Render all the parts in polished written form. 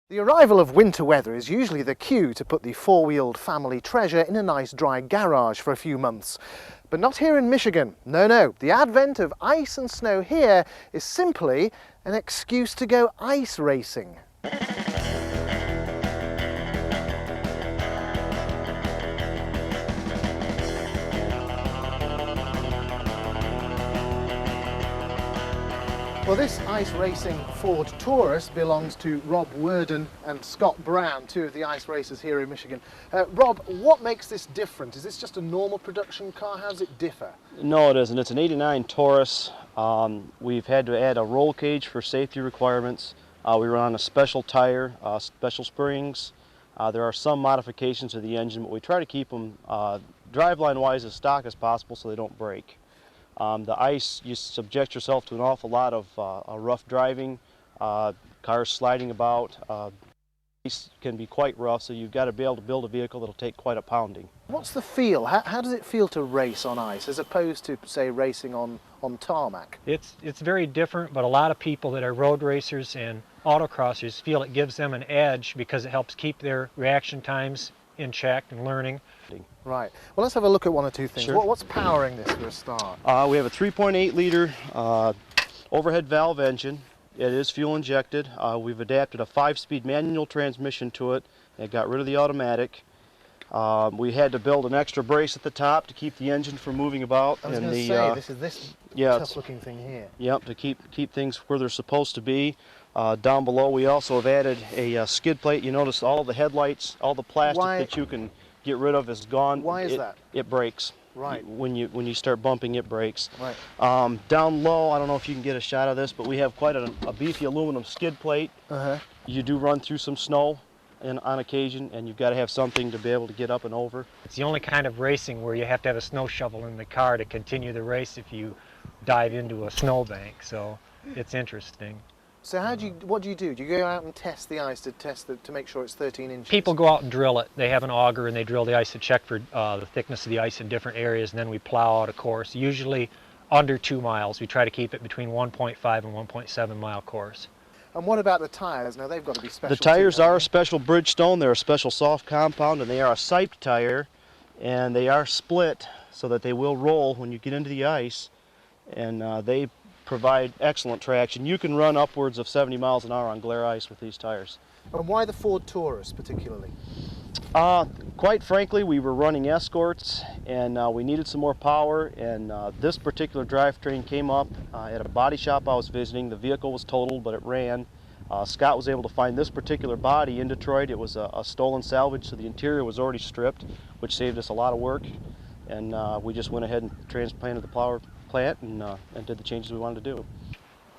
The arrival of winter weather is usually the cue to put the four-wheeled family treasure in a nice dry garage for a few months. But not here in Michigan. No. The advent of ice and snow here is simply an excuse to go ice racing. Well, this ice racing Ford Taurus belongs to Rob Worden and Scott Brown, two of the ice racers here in Michigan. Rob, what makes this different? Is this just a normal production car? How does it differ? No, it isn't. It's an '89 Taurus. We've had to add a roll cage for safety requirements. We run on a special tire, special springs. There are some modifications to the engine, but we try to keep them driveline-wise as stock as possible so they don't break. The ice, you subject yourself to an awful lot of rough driving, cars sliding about. Ice can be quite rough, so you've got to be able to build a vehicle that'll take quite a pounding. What's the feel? How does it feel to race on ice as opposed to, say, racing on tarmac? It's very different, but a lot of people that are road racers and autocrossers feel it gives them an edge because it helps keep their reaction times in check and learning. Right. Well, let's have a look at one or two things. Sure. What's powering this for a start? We have a 3.8 liter overhead valve engine. It is fuel injected. We've adapted a 5-speed manual transmission to it. It got rid of the automatic. We had to build an extra brace at the top to keep the engine from moving about. I was going to say, this is this tough-looking thing here. Yep, to keep things where they're supposed to be. Down below, we also have added a skid plate. You notice all the headlights, all the plastic that you can get rid of is gone. Why is that? It breaks. Right. When you start bumping, it breaks. Right. Down low, I don't know if you can get a shot of this, but we have quite a beefy aluminum skid plate. You do run through some snow on occasion, and you've got to have something to be able to get up and over. It's the only kind of racing where you have to have a snow shovel in the car to continue the race if you dive into a snowbank, so it's interesting. So what do you do? Do you go out and test the ice to make sure it's 13 inches? People go out and drill it. They have an auger and they drill the ice to check for the thickness of the ice in different areas, and then we plow out a course, usually under 2 miles. We try to keep it between 1.5 and 1.7 mile course. And what about the tires? Now they've got to be special. The tires are a special Bridgestone. They're a special soft compound, and they are a siped tire, and they are split so that they will roll when you get into the ice, and they provide excellent traction. You can run upwards of 70 miles an hour on glare ice with these tires. And why the Ford Taurus particularly? Quite frankly, we were running Escorts and we needed some more power, and this particular drivetrain came up at a body shop I was visiting. The vehicle was totaled, but it ran. Scott was able to find this particular body in Detroit. It was a stolen salvage, so the interior was already stripped, which saved us a lot of work, and we just went ahead and transplanted the power plant and did the changes we wanted to do.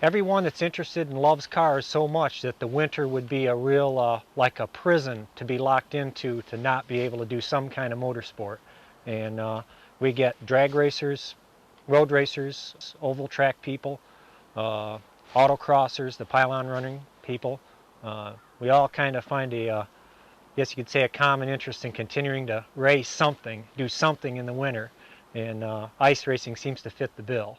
Everyone that's interested and loves cars so much that the winter would be a real, like a prison to be locked into, to not be able to do some kind of motorsport. And we get drag racers, road racers, oval track people, autocrossers, the pylon running people. We all kind of find I guess you could say, a common interest in continuing to race something, do something in the winter. And ice racing seems to fit the bill.